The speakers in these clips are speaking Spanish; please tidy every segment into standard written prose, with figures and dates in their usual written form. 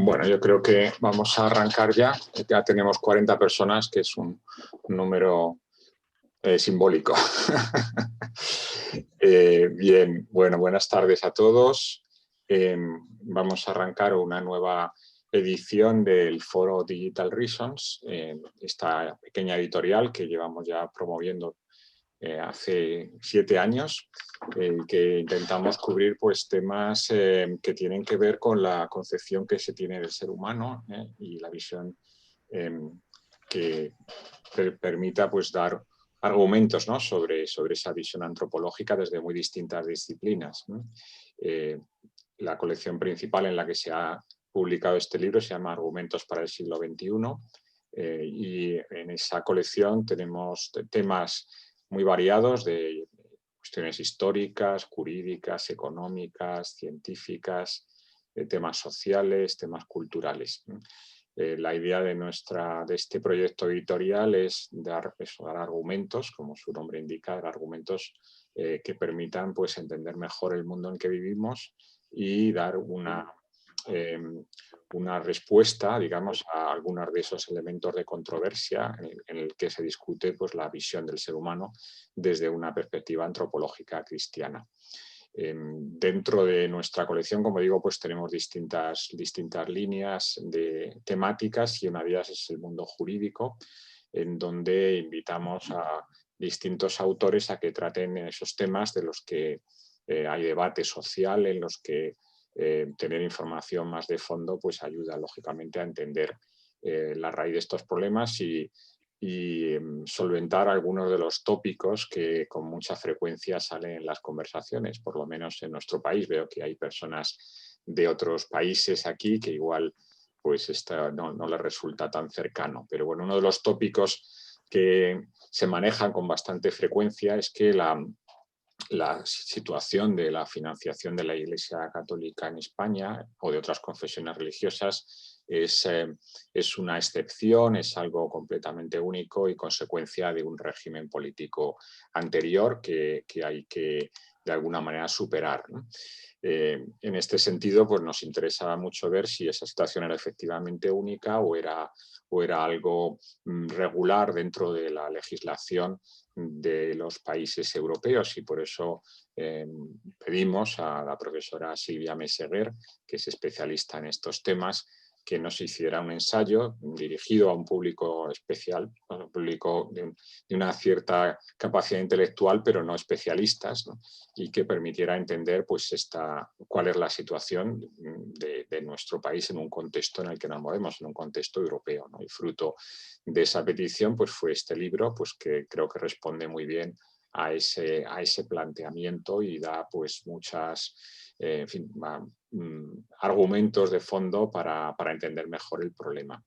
Bueno, yo creo que vamos a arrancar ya. Ya tenemos 40 personas, que es un número simbólico. Bien, bueno, buenas tardes a todos. Vamos a arrancar una nueva edición del foro Digital Reasons, esta pequeña editorial que llevamos ya promoviendo hace 7 años, que intentamos cubrir pues, temas que tienen que ver con la concepción que se tiene del ser humano y la visión que permita pues, dar argumentos, ¿no? sobre esa visión antropológica desde muy distintas disciplinas, ¿no? La colección principal en la que se ha publicado este libro se llama Argumentos para el siglo XXI, y en esa colección tenemos temas muy variados de cuestiones históricas, jurídicas, económicas, científicas, temas sociales, temas culturales. La idea de este proyecto editorial es dar argumentos, como su nombre indica, dar argumentos que permitan pues, entender mejor el mundo en que vivimos y dar una respuesta, digamos, a algunos de esos elementos de controversia en el que se discute pues, la visión del ser humano desde una perspectiva antropológica cristiana. Dentro de nuestra colección, como digo, pues tenemos distintas líneas de temáticas y una de ellas es el mundo jurídico, en donde invitamos a distintos autores a que traten esos temas de los que hay debate social, en los que tener información más de fondo pues ayuda lógicamente a entender la raíz de estos problemas y solventar algunos de los tópicos que con mucha frecuencia salen en las conversaciones, por lo menos en nuestro país. Veo que hay personas de otros países aquí que igual pues no les resulta tan cercano. Pero bueno, uno de los tópicos que se manejan con bastante frecuencia es que la situación de la financiación de la Iglesia Católica en España o de otras confesiones religiosas es una excepción, es algo completamente único y consecuencia de un régimen político anterior que hay que de alguna manera superar, ¿no? En este sentido, pues nos interesaba mucho ver si esa situación era efectivamente única o era algo regular dentro de la legislación de los países europeos, y por eso pedimos a la profesora Silvia Meseguer, que es especialista en estos temas, que nos hiciera un ensayo dirigido a un público especial, a un público de una cierta capacidad intelectual, pero no especialistas, ¿no? Y que permitiera entender pues, cuál es la situación de nuestro país en un contexto en el que nos movemos, en un contexto europeo, ¿no? Y fruto de esa petición pues, fue este libro, pues, que creo que responde muy bien a ese planteamiento y da pues, muchas argumentos de fondo para entender mejor el problema.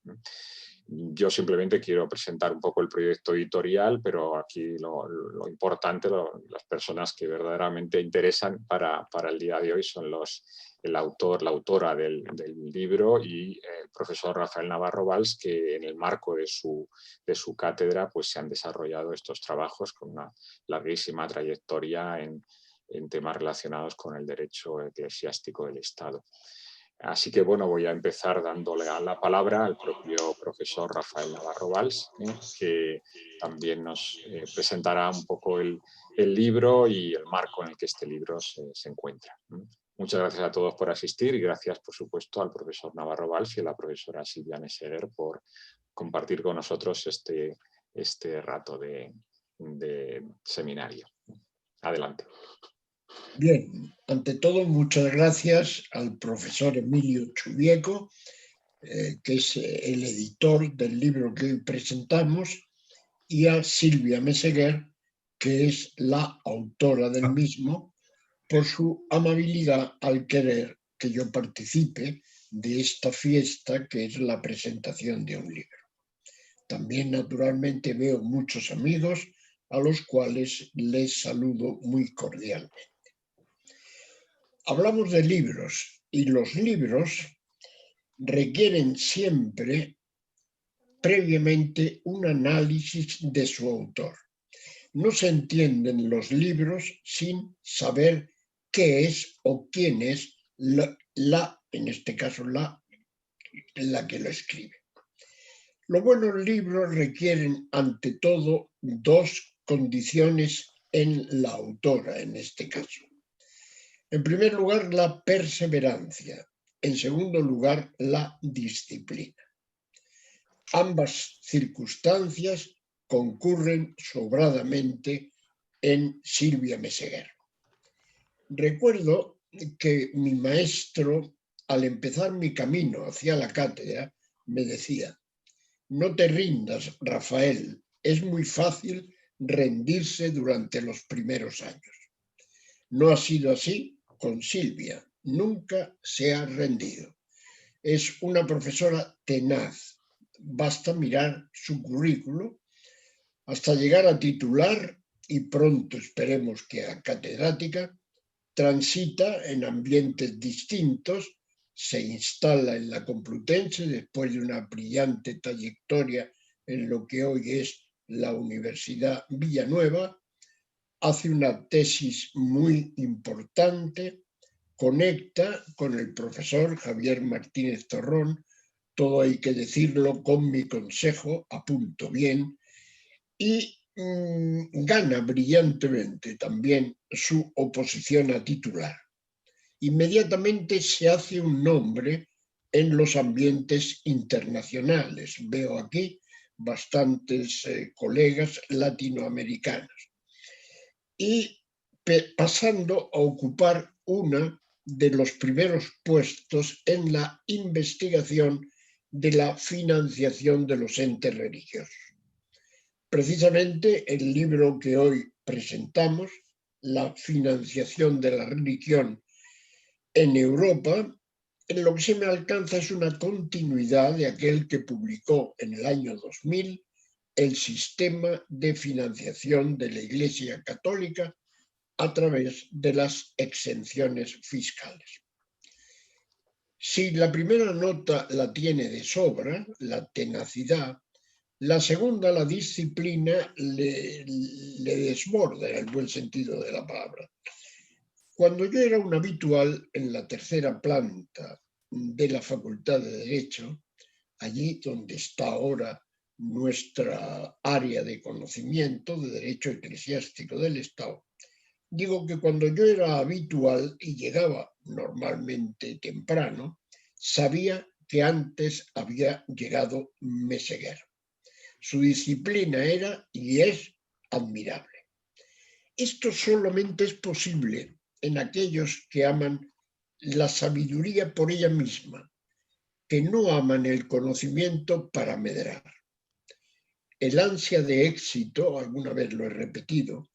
Yo simplemente quiero presentar un poco el proyecto editorial, pero aquí lo importante, las personas que verdaderamente interesan para el día de hoy son el autor, la autora del libro y el profesor Rafael Navarro Valls, que en el marco de su cátedra pues, se han desarrollado estos trabajos con una larguísima trayectoria en temas relacionados con el derecho eclesiástico del Estado. Así que bueno, voy a empezar dándole la palabra al propio profesor Rafael Navarro Valls, que también nos presentará un poco el libro y el marco en el que este libro se encuentra. Muchas gracias a todos por asistir y gracias, por supuesto, al profesor Navarro Valls y a la profesora Silvia Meseguer por compartir con nosotros este rato de seminario. Adelante. Bien, ante todo, muchas gracias al profesor Emilio Chubieco, que es el editor del libro que hoy presentamos, y a Silvia Meseguer, que es la autora del mismo, por su amabilidad al querer que yo participe de esta fiesta que es la presentación de un libro. También, naturalmente, veo muchos amigos a los cuales les saludo muy cordialmente. Hablamos de libros y los libros requieren siempre previamente un análisis de su autor. No se entienden los libros sin saber qué es o quién es en este caso, la la que lo escribe. Los buenos libros requieren, ante todo, dos condiciones en la autora, en este caso. En primer lugar, la perseverancia. En segundo lugar, la disciplina. Ambas circunstancias concurren sobradamente en Silvia Meseguer. Recuerdo que mi maestro, al empezar mi camino hacia la cátedra, me decía: no te rindas, Rafael, es muy fácil rendirse durante los primeros años. No ha sido así con Silvia, nunca se ha rendido. Es una profesora tenaz, basta mirar su currículo hasta llegar a titular y pronto esperemos que a catedrática. Transita en ambientes distintos, se instala en la Complutense después de una brillante trayectoria en lo que hoy es la Universidad Villanueva, hace una tesis muy importante, conecta con el profesor Javier Martínez Torrón, todo hay que decirlo con mi consejo, apunto bien, y gana brillantemente también su oposición a titular. Inmediatamente se hace un nombre en los ambientes internacionales. Veo aquí bastantes colegas latinoamericanos. Y pasando a ocupar uno de los primeros puestos en la investigación de la financiación de los entes religiosos. Precisamente el libro que hoy presentamos, La financiación de la religión en Europa, en lo que se me alcanza es una continuidad de aquel que publicó en el año 2000 el sistema de financiación de la Iglesia Católica a través de las exenciones fiscales. Si la primera nota la tiene de sobra, la tenacidad, la segunda, la disciplina, le desborda en el buen sentido de la palabra. Cuando yo era un habitual en la tercera planta de la Facultad de Derecho, allí donde está ahora nuestra área de conocimiento de Derecho Eclesiástico del Estado, digo que cuando yo era habitual y llegaba normalmente temprano, sabía que antes había llegado Meseguer. Su disciplina era y es admirable. Esto solamente es posible en aquellos que aman la sabiduría por ella misma, que no aman el conocimiento para medrar. El ansia de éxito, alguna vez lo he repetido,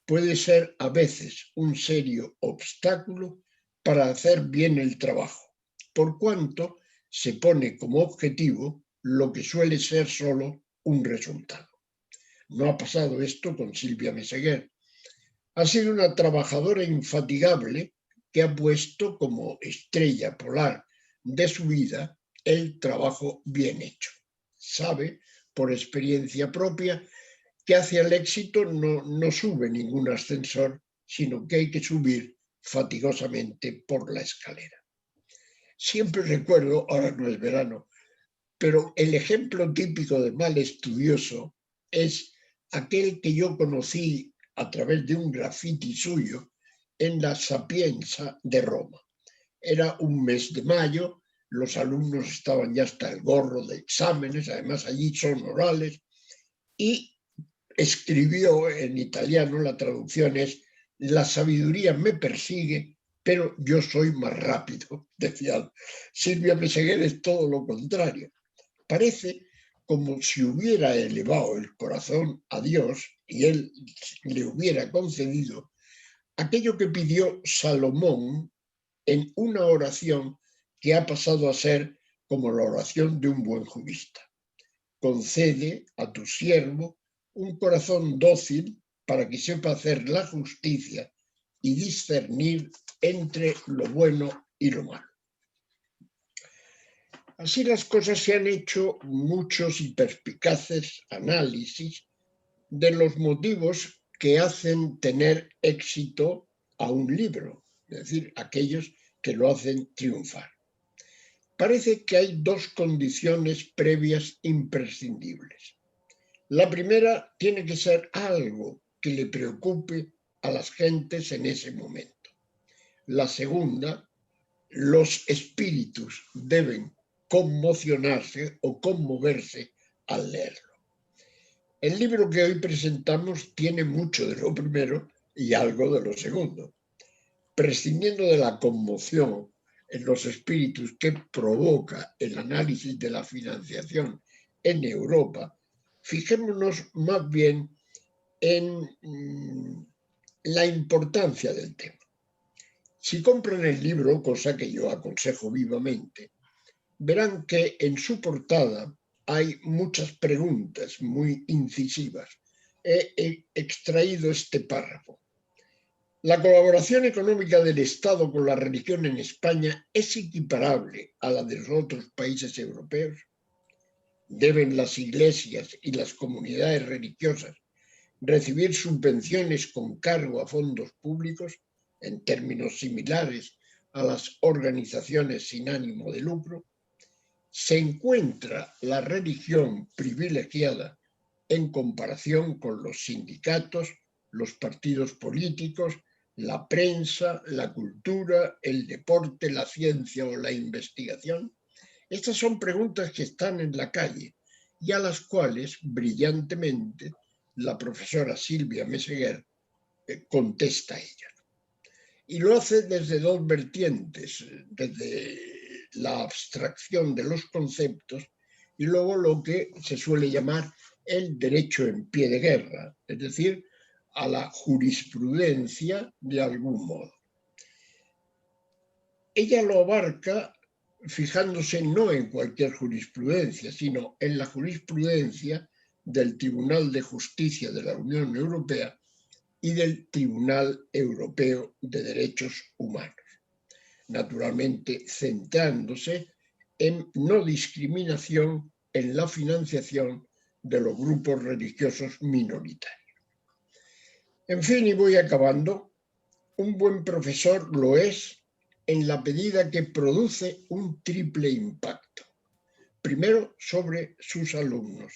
puede ser a veces un serio obstáculo para hacer bien el trabajo, por cuanto se pone como objetivo lo que suele ser solo un resultado. No ha pasado esto con Silvia Meseguer. Ha sido una trabajadora infatigable que ha puesto como estrella polar de su vida el trabajo bien hecho. Sabe, por experiencia propia, que hacia el éxito no sube ningún ascensor, sino que hay que subir fatigosamente por la escalera. Siempre recuerdo, ahora no es verano, pero el ejemplo típico de mal estudioso es aquel que yo conocí a través de un graffiti suyo en la Sapienza de Roma. Era un mes de mayo, los alumnos estaban ya hasta el gorro de exámenes, además allí son orales, y escribió en italiano, la traducción es: la sabiduría me persigue, pero yo soy más rápido, decía. Silvia Meseguer es todo lo contrario. Parece como si hubiera elevado el corazón a Dios y él le hubiera concedido aquello que pidió Salomón en una oración que ha pasado a ser como la oración de un buen jurista. Concede a tu siervo un corazón dócil para que sepa hacer la justicia y discernir entre lo bueno y lo malo. Así las cosas, se han hecho muchos y perspicaces análisis de los motivos que hacen tener éxito a un libro, es decir, aquellos que lo hacen triunfar. parece que hay dos condiciones previas imprescindibles. La primera tiene que ser algo que le preocupe a las gentes en ese momento. La segunda, los espíritus deben conmocionarse o conmoverse al leerlo. El libro que hoy presentamos tiene mucho de lo primero y algo de lo segundo. Prescindiendo de la conmoción en los espíritus que provoca el análisis de la financiación en Europa, fijémonos más bien en la importancia del tema. Si compran el libro, cosa que yo aconsejo vivamente, verán que en su portada hay muchas preguntas muy incisivas. He extraído este párrafo. ¿La colaboración económica del Estado con la religión en España es equiparable a la de los otros países europeos? ¿Deben las iglesias y las comunidades religiosas recibir subvenciones con cargo a fondos públicos en términos similares a las organizaciones sin ánimo de lucro? ¿Se encuentra la religión privilegiada en comparación con los sindicatos, los partidos políticos, la prensa, la cultura, el deporte, la ciencia o la investigación? Estas son preguntas que están en la calle y a las cuales brillantemente la profesora Silvia Meseguer contesta ella. Y lo hace desde dos vertientes, desde la abstracción de los conceptos y luego lo que se suele llamar el derecho en pie de guerra, es decir, a la jurisprudencia de algún modo. Ella lo abarca fijándose no en cualquier jurisprudencia, sino en la jurisprudencia del Tribunal de Justicia de la Unión Europea y del Tribunal Europeo de Derechos Humanos, naturalmente centrándose en no discriminación en la financiación de los grupos religiosos minoritarios. En fin, y voy acabando, un buen profesor lo es en la medida que produce un triple impacto. Primero, sobre sus alumnos.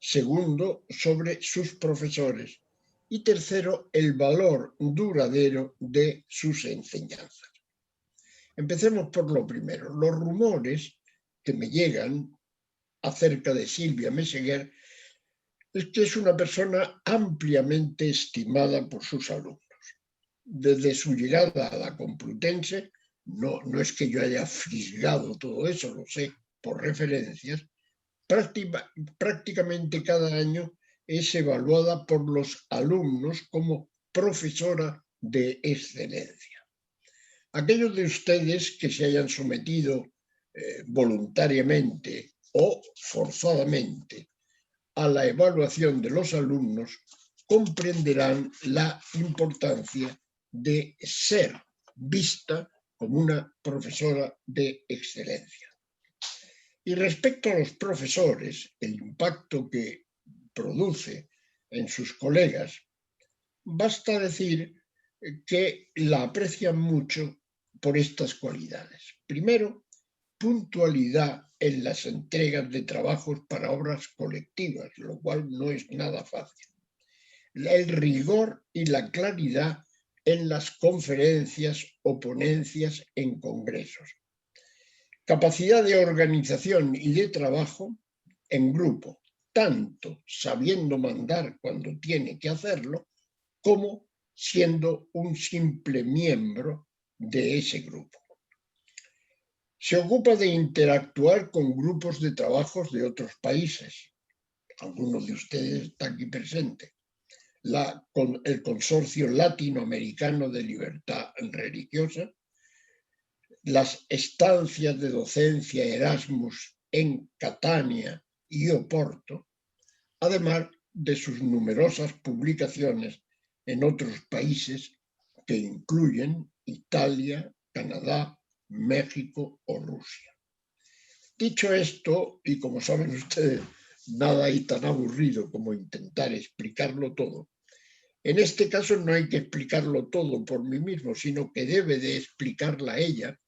Segundo, sobre sus profesores. Y tercero, el valor duradero de sus enseñanzas. Empecemos por lo primero. Los rumores que me llegan acerca de Silvia Meseguer es que es una persona ampliamente estimada por sus alumnos. Desde su llegada a la Complutense, no es que yo haya fisgado todo eso, lo sé por referencias, prácticamente cada año es evaluada por los alumnos como profesora de excelencia. Aquellos de ustedes que se hayan sometido voluntariamente o forzadamente a la evaluación de los alumnos comprenderán la importancia de ser vista como una profesora de excelencia. Y respecto a los profesores, el impacto que produce en sus colegas, basta decir que la aprecian mucho por estas cualidades. Primero, puntualidad en las entregas de trabajos para obras colectivas, lo cual no es nada fácil. El rigor y la claridad en las conferencias o ponencias en congresos. Capacidad de organización y de trabajo en grupo, tanto sabiendo mandar cuando tiene que hacerlo, como siendo un simple miembro de ese grupo. Se ocupa de interactuar con grupos de trabajos de otros países. Algunos de ustedes están aquí presentes. El Consorcio Latinoamericano de Libertad Religiosa, las estancias de docencia Erasmus en Catania y Oporto, además de sus numerosas publicaciones en otros países que incluyen Italia, Canadá, México o Rusia. Dicho esto, y como saben ustedes, nada hay tan aburrido como intentar explicarlo todo, en este caso no hay que explicarlo todo por mí mismo, sino que debe de explicarla ella,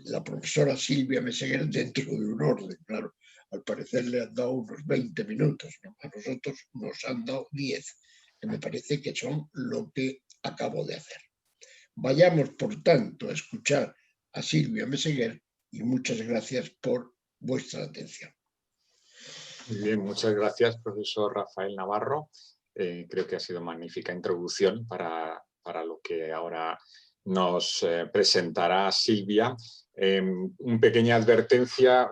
la profesora Silvia Meseguer dentro de un orden, claro. Al parecer le han dado unos 20 minutos, ¿no? A nosotros nos han dado 10, que me parece que son lo que acabo de hacer. Vayamos, por tanto, a escuchar a Silvia Meseguer y muchas gracias por vuestra atención. Muy bien, muchas gracias, profesor Rafael Navarro. Creo que ha sido magnífica introducción para lo que ahora nos presentará Silvia. Una pequeña advertencia,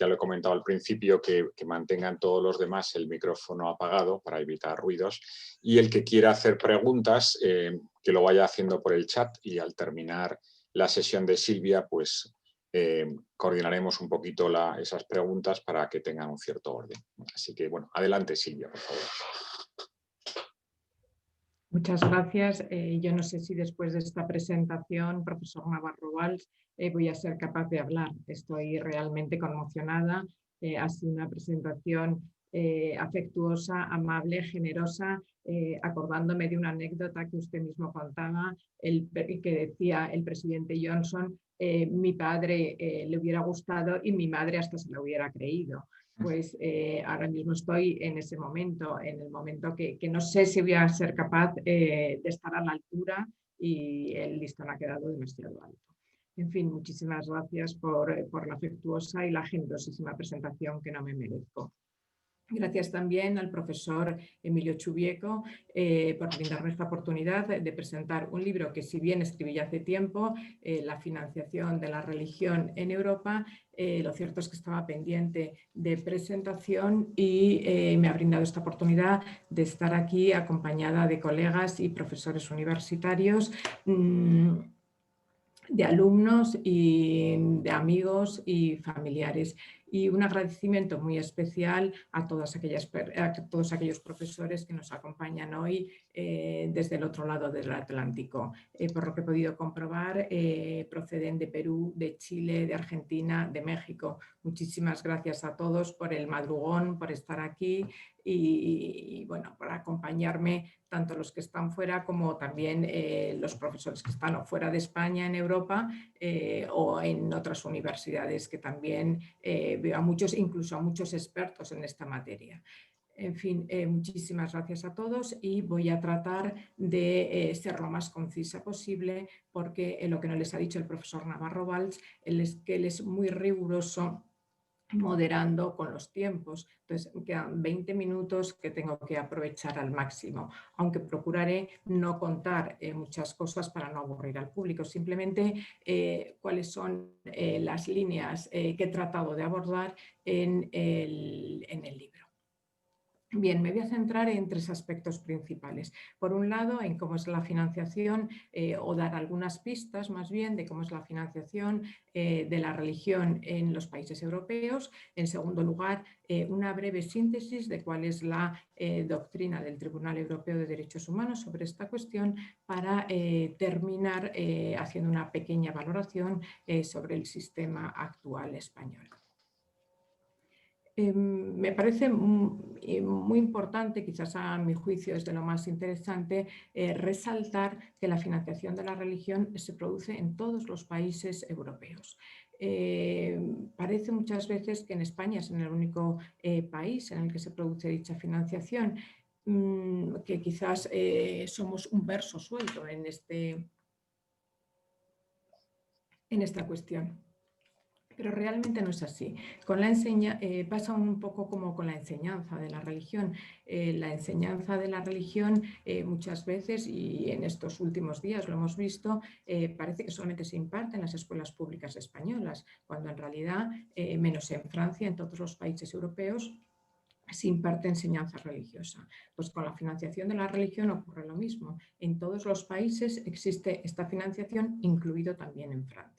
ya lo he comentado al principio, que mantengan todos los demás el micrófono apagado para evitar ruidos, y el que quiera hacer preguntas, que lo vaya haciendo por el chat, y al terminar la sesión de Silvia, pues coordinaremos un poquito esas preguntas para que tengan un cierto orden. Así que, bueno, adelante Silvia, por favor. Muchas gracias. Yo no sé si después de esta presentación, profesor Navarro Valls, voy a ser capaz de hablar. Estoy realmente conmocionada. Ha sido una presentación afectuosa, amable, generosa, acordándome de una anécdota que usted mismo contaba, que decía el presidente Johnson, mi padre le hubiera gustado y mi madre hasta se lo hubiera creído. Pues ahora mismo estoy en ese momento, en el momento que no sé si voy a ser capaz de estar a la altura, y el listón ha quedado demasiado alto. En fin, muchísimas gracias por la afectuosa y la generosísima presentación que no me merezco. Gracias también al profesor Emilio Chubieco por brindarme esta oportunidad de presentar un libro que, si bien escribí ya hace tiempo, La financiación de la religión en Europa, lo cierto es que estaba pendiente de presentación y me ha brindado esta oportunidad de estar aquí acompañada de colegas y profesores universitarios, de alumnos y de amigos y familiares. Y un agradecimiento muy especial a todos aquellos profesores que nos acompañan hoy desde el otro lado del Atlántico. Por lo que he podido comprobar, proceden de Perú, de Chile, de Argentina, de México. Muchísimas gracias a todos por el madrugón, por estar aquí y bueno, por acompañarme, tanto los que están fuera como también los profesores que están fuera de España, en Europa, o en otras universidades, que también veo a muchos, incluso a muchos expertos en esta materia. En fin, muchísimas gracias a todos, y voy a tratar de ser lo más concisa posible, porque lo que no les ha dicho el profesor Navarro Valls es que él es muy riguroso moderando con los tiempos. Entonces quedan 20 minutos que tengo que aprovechar al máximo, aunque procuraré no contar muchas cosas para no aburrir al público, simplemente cuáles son las líneas que he tratado de abordar en el libro. Bien, me voy a centrar en tres aspectos principales. Por un lado, en cómo es la financiación, o dar algunas pistas más bien de cómo es la financiación de la religión en los países europeos. En segundo lugar, una breve síntesis de cuál es la doctrina del Tribunal Europeo de Derechos Humanos sobre esta cuestión, para terminar haciendo una pequeña valoración sobre el sistema actual español. Me parece muy importante, quizás a mi juicio es de lo más interesante, resaltar que la financiación de la religión se produce en todos los países europeos. Parece muchas veces que en España es el único país en el que se produce dicha financiación, que quizás somos un verso suelto en esta cuestión. Pero realmente no es así. Pasa un poco como con la enseñanza de la religión. La enseñanza de la religión muchas veces, y en estos últimos días lo hemos visto, parece que solamente se imparte en las escuelas públicas españolas, cuando en realidad, menos en Francia, en todos los países europeos, se imparte enseñanza religiosa. Pues con la financiación de la religión ocurre lo mismo. En todos los países existe esta financiación, incluido también en Francia.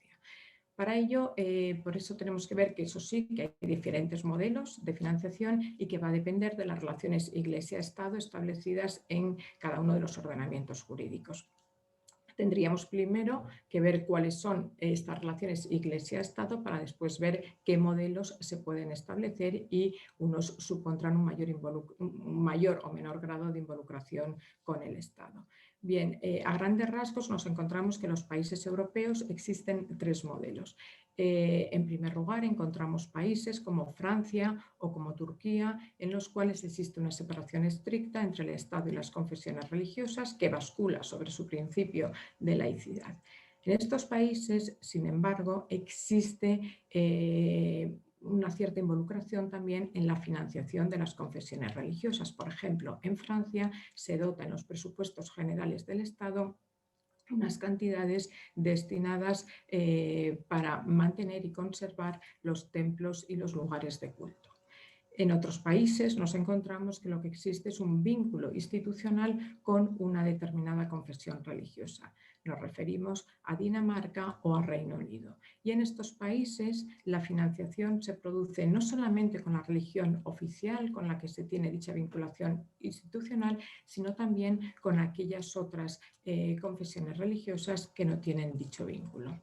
Para ello, por eso tenemos que ver que eso sí, que hay diferentes modelos de financiación y que va a depender de las relaciones Iglesia-Estado establecidas en cada uno de los ordenamientos jurídicos. Tendríamos primero que ver cuáles son estas relaciones Iglesia-Estado, para después ver qué modelos se pueden establecer, y unos supondrán un mayor o menor grado de involucración con el Estado. Bien, a grandes rasgos nos encontramos que en los países europeos existen tres modelos. En primer lugar, encontramos países como Francia o como Turquía, en los cuales existe una separación estricta entre el Estado y las confesiones religiosas que bascula sobre su principio de laicidad. En estos países, sin embargo, existe una cierta involucración también en la financiación de las confesiones religiosas. Por ejemplo, en Francia se dota en los presupuestos generales del Estado unas cantidades destinadas para mantener y conservar los templos y los lugares de culto. En otros países nos encontramos que lo que existe es un vínculo institucional con una determinada confesión religiosa. Nos referimos a Dinamarca o a Reino Unido. Y en estos países la financiación se produce no solamente con la religión oficial con la que se tiene dicha vinculación institucional, sino también con aquellas otras confesiones religiosas que no tienen dicho vínculo.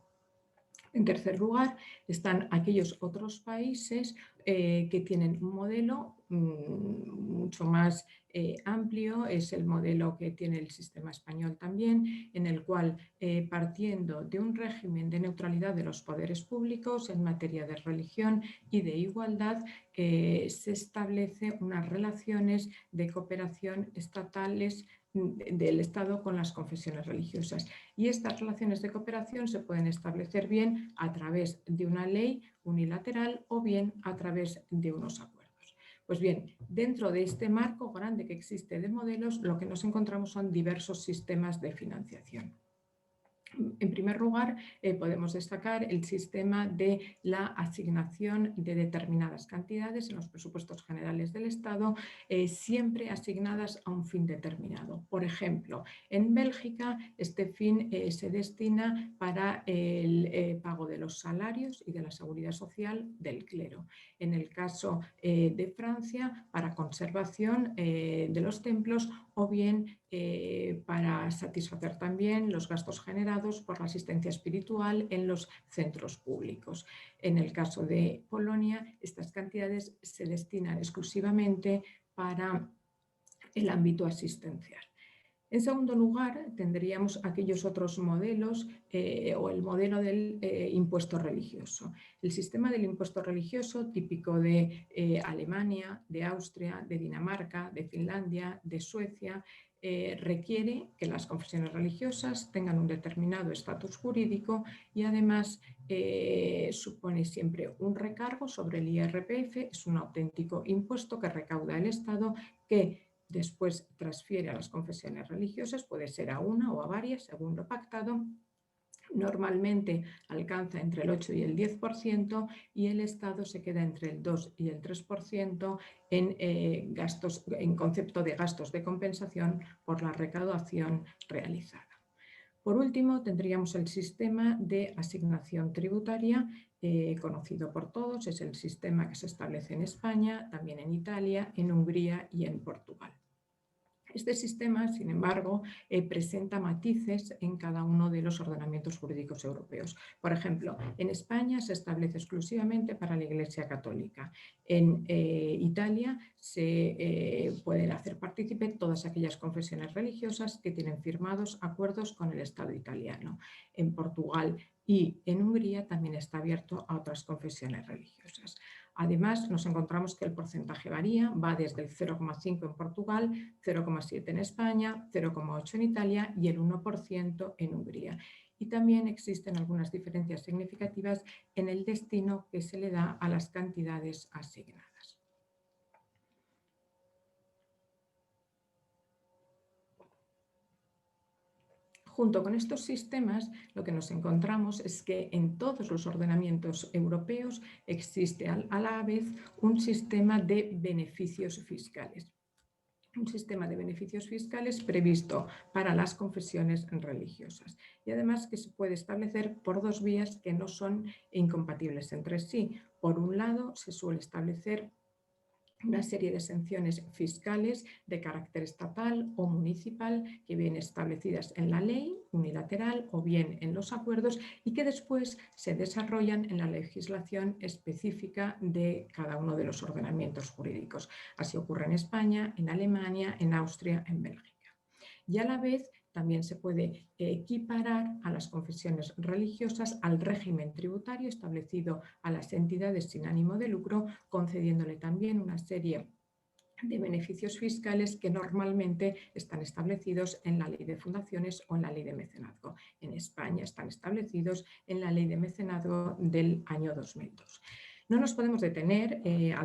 En tercer lugar, están aquellos otros países que tienen un modelo mucho más amplio, es el modelo que tiene el sistema español también, en el cual partiendo de un régimen de neutralidad de los poderes públicos en materia de religión y de igualdad, se establecen unas relaciones de cooperación estatales del Estado con las confesiones religiosas. Y estas relaciones de cooperación se pueden establecer bien a través de una ley unilateral o bien a través de unos acuerdos. Pues bien, dentro de este marco grande que existe de modelos, lo que nos encontramos son diversos sistemas de financiación. En primer lugar, podemos destacar el sistema de la asignación de determinadas cantidades en los presupuestos generales del Estado, siempre asignadas a un fin determinado. Por ejemplo, en Bélgica este fin se destina para el pago de los salarios y de la seguridad social del clero. En el caso de Francia, para conservación de los templos o bien para satisfacer también los gastos generados por la asistencia espiritual en los centros públicos. En el caso de Polonia, estas cantidades se destinan exclusivamente para el ámbito asistencial. En segundo lugar, tendríamos aquellos otros modelos o el modelo del impuesto religioso. El sistema del impuesto religioso típico de Alemania, de Austria, de Dinamarca, de Finlandia, de Suecia, requiere que las confesiones religiosas tengan un determinado estatus jurídico y además supone siempre un recargo sobre el IRPF, es un auténtico impuesto que recauda el Estado que después transfiere a las confesiones religiosas, puede ser a una o a varias, según lo pactado. Normalmente alcanza entre el 8 y el 10% y el Estado se queda entre el 2 y el 3% en concepto de gastos de compensación por la recaudación realizada. Por último, tendríamos el sistema de asignación tributaria, conocido por todos, es el sistema que se establece en España, también en Italia, en Hungría y en Portugal. Este sistema, sin embargo, presenta matices en cada uno de los ordenamientos jurídicos europeos. Por ejemplo, en España se establece exclusivamente para la Iglesia Católica. En Italia se pueden hacer partícipe todas aquellas confesiones religiosas que tienen firmados acuerdos con el Estado italiano. En Portugal y en Hungría también está abierto a otras confesiones religiosas. Además, nos encontramos que el porcentaje varía, va desde el 0,5 en Portugal, 0,7 en España, 0,8 en Italia y el 1% en Hungría. Y también existen algunas diferencias significativas en el destino que se le da a las cantidades asignadas. Junto con estos sistemas, lo que nos encontramos es que en todos los ordenamientos europeos existe a la vez un sistema de beneficios fiscales. Un sistema de beneficios fiscales previsto para las confesiones religiosas y además que se puede establecer por dos vías que no son incompatibles entre sí. Por un lado, se suele establecer una serie de exenciones fiscales de carácter estatal o municipal que vienen establecidas en la ley unilateral o bien en los acuerdos y que después se desarrollan en la legislación específica de cada uno de los ordenamientos jurídicos. Así ocurre en España, en Alemania, en Austria, en Bélgica. Y a la vez también se puede equiparar a las confesiones religiosas al régimen tributario establecido a las entidades sin ánimo de lucro, concediéndole también una serie de beneficios fiscales que normalmente están establecidos en la ley de fundaciones o en la ley de mecenazgo. En España están establecidos en la ley de mecenazgo del año 2002. No nos podemos detener a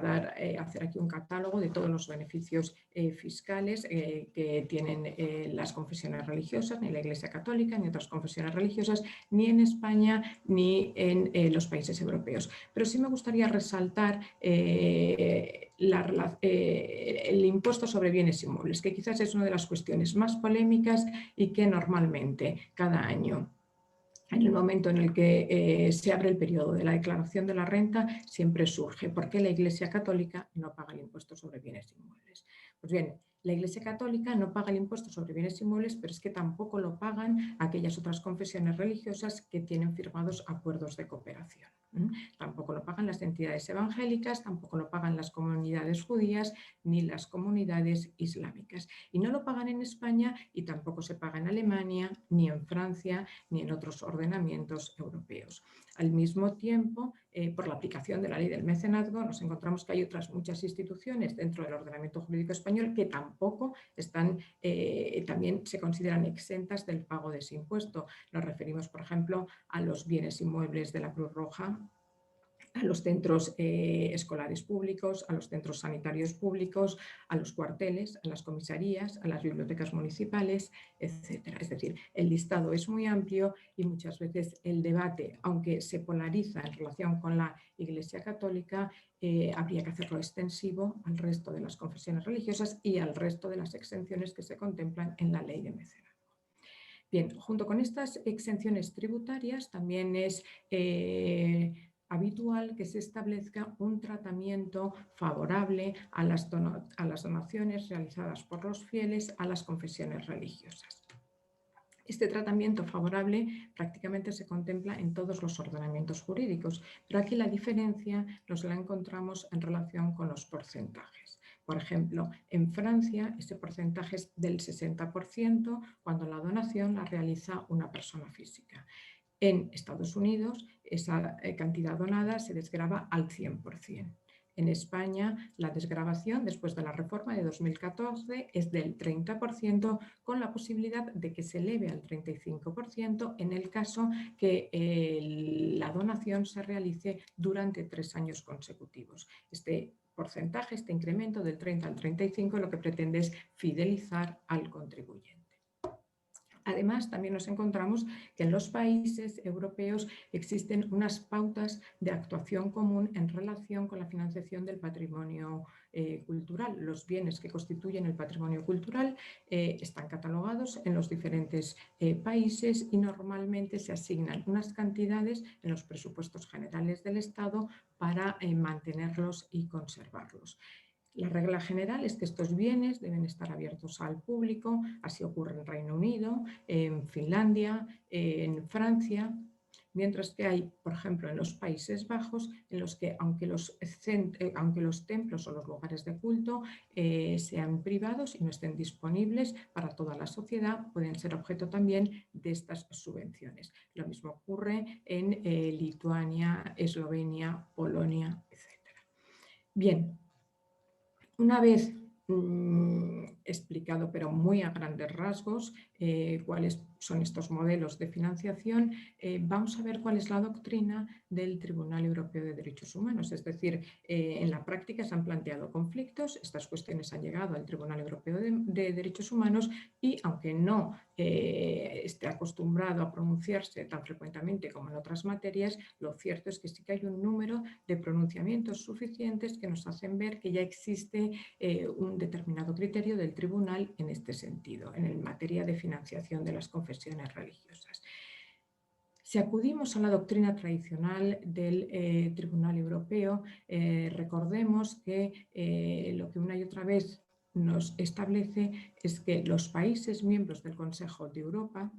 hacer aquí un catálogo de todos los beneficios fiscales que tienen las confesiones religiosas, ni la Iglesia Católica, ni otras confesiones religiosas, ni en España, ni en los países europeos. Pero sí me gustaría resaltar el impuesto sobre bienes inmuebles, que quizás es una de las cuestiones más polémicas y que normalmente cada año, en el momento en el que se abre el periodo de la declaración de la renta, siempre surge: ¿por qué la Iglesia Católica no paga el impuesto sobre bienes inmuebles? Pues bien, la Iglesia Católica no paga el impuesto sobre bienes inmuebles, pero es que tampoco lo pagan aquellas otras confesiones religiosas que tienen firmados acuerdos de cooperación. Tampoco lo pagan las entidades evangélicas, tampoco lo pagan las comunidades judías ni las comunidades islámicas. Y no lo pagan en España y tampoco se paga en Alemania, ni en Francia, ni en otros ordenamientos europeos. Al mismo tiempo, por la aplicación de la ley del mecenazgo, nos encontramos que hay otras muchas instituciones dentro del ordenamiento jurídico español que tampoco están, también se consideran exentas del pago de ese impuesto. Nos referimos, por ejemplo, a los bienes inmuebles de la Cruz Roja, a los centros escolares públicos, a los centros sanitarios públicos, a los cuarteles, a las comisarías, a las bibliotecas municipales, etc. Es decir, el listado es muy amplio y muchas veces el debate, aunque se polariza en relación con la Iglesia Católica, habría que hacerlo extensivo al resto de las confesiones religiosas y al resto de las exenciones que se contemplan en la ley de mecenazgo. Bien, junto con estas exenciones tributarias también es habitual que se establezca un tratamiento favorable a las donaciones realizadas por los fieles a las confesiones religiosas. Este tratamiento favorable prácticamente se contempla en todos los ordenamientos jurídicos, pero aquí la diferencia nos la encontramos en relación con los porcentajes. Por ejemplo, en Francia ese porcentaje es del 60% cuando la donación la realiza una persona física. En Estados Unidos esa cantidad donada se desgrava al 100%. En España la desgravación después de la reforma de 2014 es del 30%, con la posibilidad de que se eleve al 35% en el caso que la donación se realice durante 3 años consecutivos. Este porcentaje, este incremento del 30 al 35, lo que pretende es fidelizar al contribuyente. Además, también nos encontramos que en los países europeos existen unas pautas de actuación común en relación con la financiación del patrimonio cultural. Los bienes que constituyen el patrimonio cultural están catalogados en los diferentes países y normalmente se asignan unas cantidades en los presupuestos generales del Estado para mantenerlos y conservarlos. La regla general es que estos bienes deben estar abiertos al público, así ocurre en Reino Unido, en Finlandia, en Francia, mientras que hay, por ejemplo, en los Países Bajos, en los que aunque los templos o los lugares de culto sean privados y no estén disponibles para toda la sociedad, pueden ser objeto también de estas subvenciones. Lo mismo ocurre en Lituania, Eslovenia, Polonia, etc. Bien. Una vez explicado, pero muy a grandes rasgos, cuáles son estos modelos de financiación, vamos a ver cuál es la doctrina del Tribunal Europeo de Derechos Humanos. Es decir, en la práctica se han planteado conflictos, estas cuestiones han llegado al Tribunal Europeo de Derechos Humanos y, aunque no esté acostumbrado a pronunciarse tan frecuentemente como en otras materias, lo cierto es que sí que hay un número de pronunciamientos suficientes que nos hacen ver que ya existe un determinado criterio del tribunal en este sentido, en materia de financiación de las confesiones religiosas. Si acudimos a la doctrina tradicional del Tribunal Europeo, recordemos que lo que una y otra vez nos establece es que los países miembros del Consejo de Europa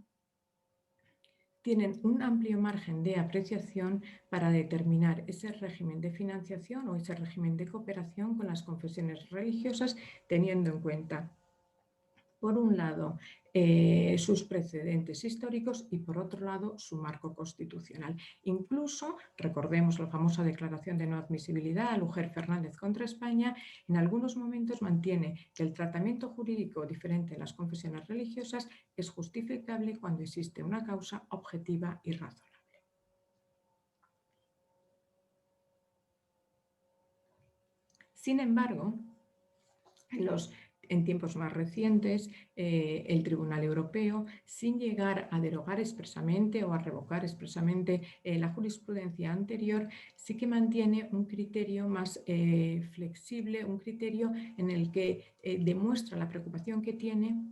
tienen un amplio margen de apreciación para determinar ese régimen de financiación o ese régimen de cooperación con las confesiones religiosas, teniendo en cuenta Por un lado, sus precedentes históricos y por otro lado su marco constitucional. Incluso, recordemos la famosa declaración de no admisibilidad, Lujer Fernández contra España, en algunos momentos mantiene que el tratamiento jurídico diferente en las confesiones religiosas es justificable cuando existe una causa objetiva y razonable. Sin embargo, en tiempos más recientes, el Tribunal Europeo, sin llegar a derogar expresamente o a revocar expresamente la jurisprudencia anterior, sí que mantiene un criterio más flexible, un criterio en el que demuestra la preocupación que tiene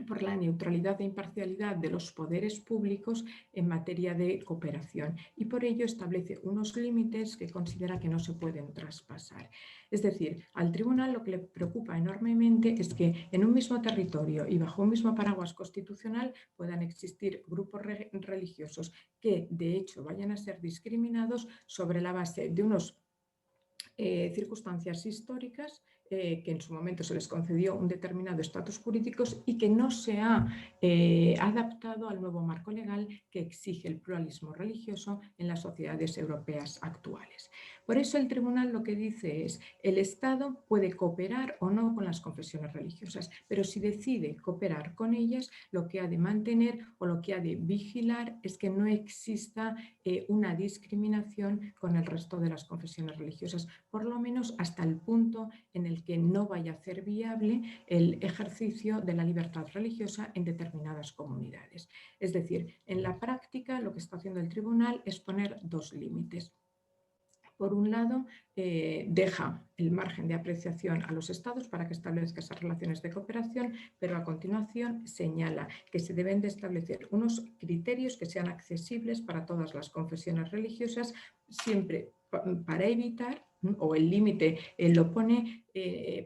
por la neutralidad e imparcialidad de los poderes públicos en materia de cooperación y por ello establece unos límites que considera que no se pueden traspasar. Es decir, al tribunal lo que le preocupa enormemente es que en un mismo territorio y bajo un mismo paraguas constitucional puedan existir grupos religiosos que de hecho vayan a ser discriminados sobre la base de unos circunstancias históricas que en su momento se les concedió un determinado estatus jurídico y que no se ha adaptado al nuevo marco legal que exige el pluralismo religioso en las sociedades europeas actuales. Por eso el tribunal lo que dice es el Estado puede cooperar o no con las confesiones religiosas, pero si decide cooperar con ellas, lo que ha de mantener o lo que ha de vigilar es que no exista una discriminación con el resto de las confesiones religiosas, por lo menos hasta el punto en el que no vaya a hacer viable el ejercicio de la libertad religiosa en determinadas comunidades. Es decir, en la práctica lo que está haciendo el tribunal es poner dos límites. Por un lado, deja el margen de apreciación a los estados para que establezca esas relaciones de cooperación, pero a continuación señala que se deben de establecer unos criterios que sean accesibles para todas las confesiones religiosas, siempre para evitar, o el límite lo pone,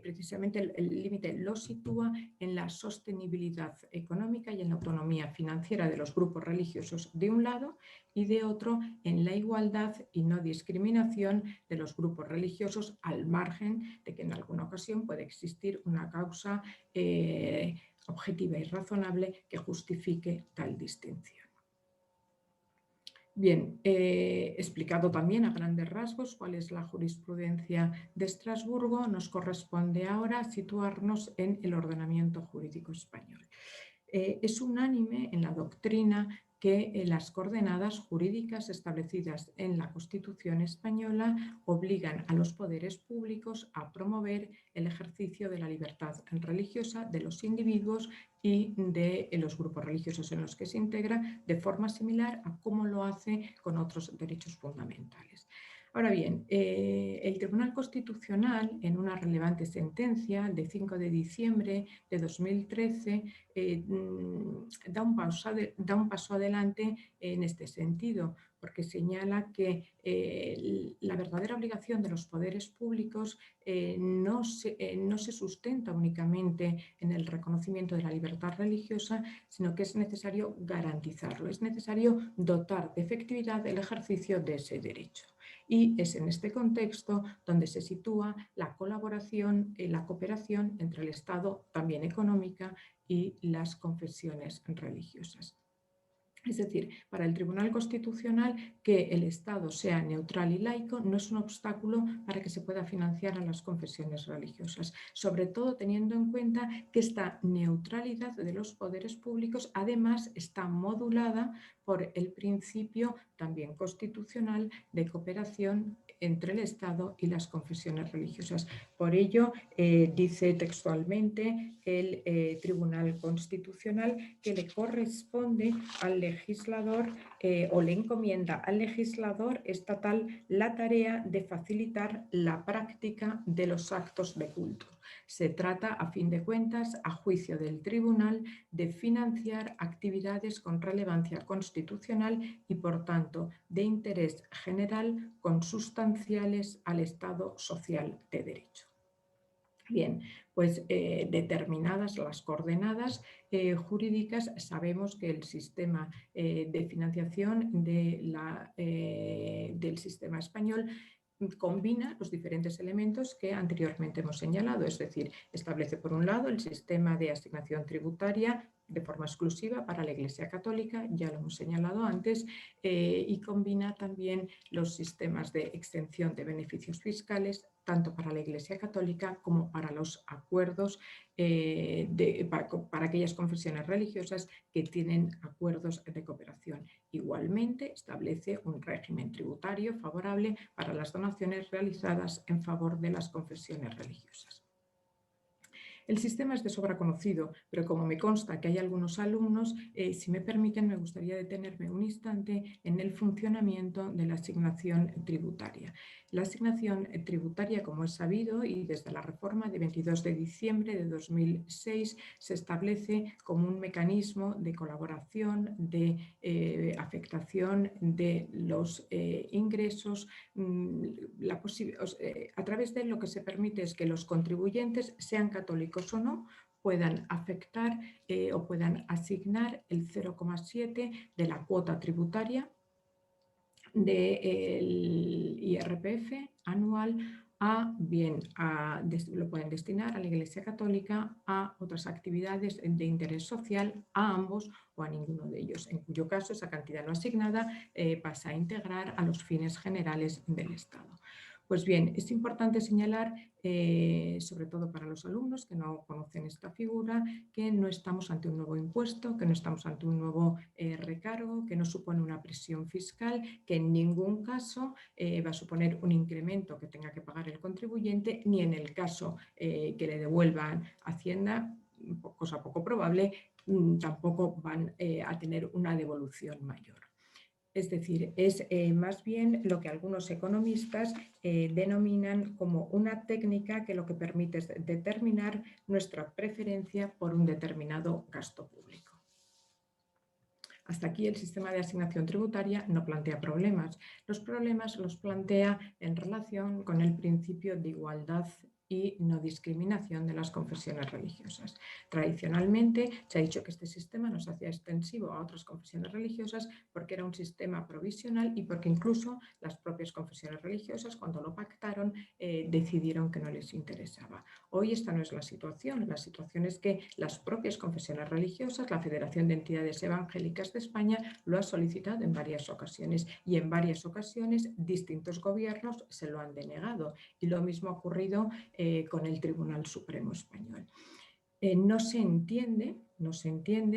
precisamente el límite lo sitúa en la sostenibilidad económica y en la autonomía financiera de los grupos religiosos de un lado y de otro en la igualdad y no discriminación de los grupos religiosos al margen de que en alguna ocasión puede existir una causa objetiva y razonable que justifique tal distinción. Bien, explicado también a grandes rasgos cuál es la jurisprudencia de Estrasburgo, nos corresponde ahora situarnos en el ordenamiento jurídico español. Es unánime en la doctrina que las coordenadas jurídicas establecidas en la Constitución española obligan a los poderes públicos a promover el ejercicio de la libertad religiosa de los individuos y de los grupos religiosos en los que se integra de forma similar a cómo lo hace con otros derechos fundamentales. Ahora bien, el Tribunal Constitucional, en una relevante sentencia de 5 de diciembre de 2013, da un paso adelante en este sentido, porque señala que la verdadera obligación de los poderes públicos no se sustenta únicamente en el reconocimiento de la libertad religiosa, sino que es necesario garantizarlo, es necesario dotar de efectividad el ejercicio de ese derecho. Y es en este contexto donde se sitúa la colaboración, la cooperación entre el Estado, también económica, y las confesiones religiosas. Es decir, para el Tribunal Constitucional que el Estado sea neutral y laico no es un obstáculo para que se pueda financiar a las confesiones religiosas, sobre todo teniendo en cuenta que esta neutralidad de los poderes públicos además está modulada por el principio también constitucional de cooperación entre el Estado y las confesiones religiosas. Por ello, dice textualmente el Tribunal Constitucional que le corresponde al legislador o le encomienda al legislador estatal la tarea de facilitar la práctica de los actos de culto. Se trata, a fin de cuentas, a juicio del tribunal, de financiar actividades con relevancia constitucional y, por tanto, de interés general consustanciales al Estado social de derecho. Bien, pues determinadas las coordenadas jurídicas, sabemos que el sistema de financiación del sistema español combina los diferentes elementos que anteriormente hemos señalado, es decir, establece por un lado el sistema de asignación tributaria de forma exclusiva para la Iglesia Católica, ya lo hemos señalado antes, y combina también los sistemas de exención de beneficios fiscales tanto para la Iglesia Católica como para los acuerdos para aquellas confesiones religiosas que tienen acuerdos de cooperación. Igualmente, establece un régimen tributario favorable para las donaciones realizadas en favor de las confesiones religiosas. El sistema es de sobra conocido, pero como me consta que hay algunos alumnos, si me permiten, me gustaría detenerme un instante en el funcionamiento de la asignación tributaria. La asignación tributaria, como es sabido, y desde la reforma de 22 de diciembre de 2006, se establece como un mecanismo de colaboración, de afectación de los ingresos, a través de lo que se permite es que los contribuyentes, sean católicos o no, puedan afectar o puedan asignar el 0,7 de la cuota tributaria del IRPF anual lo pueden destinar a la Iglesia Católica, a otras actividades de interés social, a ambos o a ninguno de ellos, en cuyo caso esa cantidad no asignada pasa a integrar a los fines generales del Estado. Pues bien, es importante señalar, sobre todo para los alumnos que no conocen esta figura, que no estamos ante un nuevo impuesto, que no estamos ante un nuevo recargo, que no supone una presión fiscal, que en ningún caso va a suponer un incremento que tenga que pagar el contribuyente, ni en el caso que le devuelvan Hacienda, cosa poco probable, tampoco van a tener una devolución mayor. Es decir, es más bien lo que algunos economistas denominan como una técnica que lo que permite es determinar nuestra preferencia por un determinado gasto público. Hasta aquí el sistema de asignación tributaria no plantea problemas. Los problemas los plantea en relación con el principio de igualdad y no discriminación de las confesiones religiosas. Tradicionalmente se ha dicho que este sistema no se hacía extensivo a otras confesiones religiosas porque era un sistema provisional y porque incluso las propias confesiones religiosas, cuando lo pactaron, decidieron que no les interesaba. Hoy esta no es la situación es que las propias confesiones religiosas, la Federación de Entidades Evangélicas de España, lo ha solicitado en varias ocasiones y en varias ocasiones distintos gobiernos se lo han denegado y lo mismo ha ocurrido con el Tribunal Supremo Español. No se entiende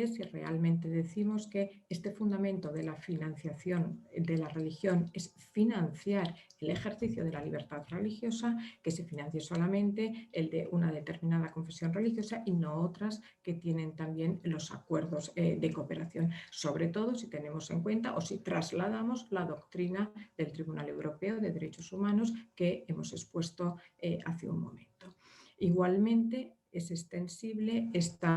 si realmente decimos que este fundamento de la financiación de la religión es financiar el ejercicio de la libertad religiosa, que se financie solamente el de una determinada confesión religiosa y no otras que tienen también los acuerdos de cooperación, sobre todo si tenemos en cuenta o si trasladamos la doctrina del Tribunal Europeo de Derechos Humanos que hemos expuesto hace un momento. Igualmente, es extensible este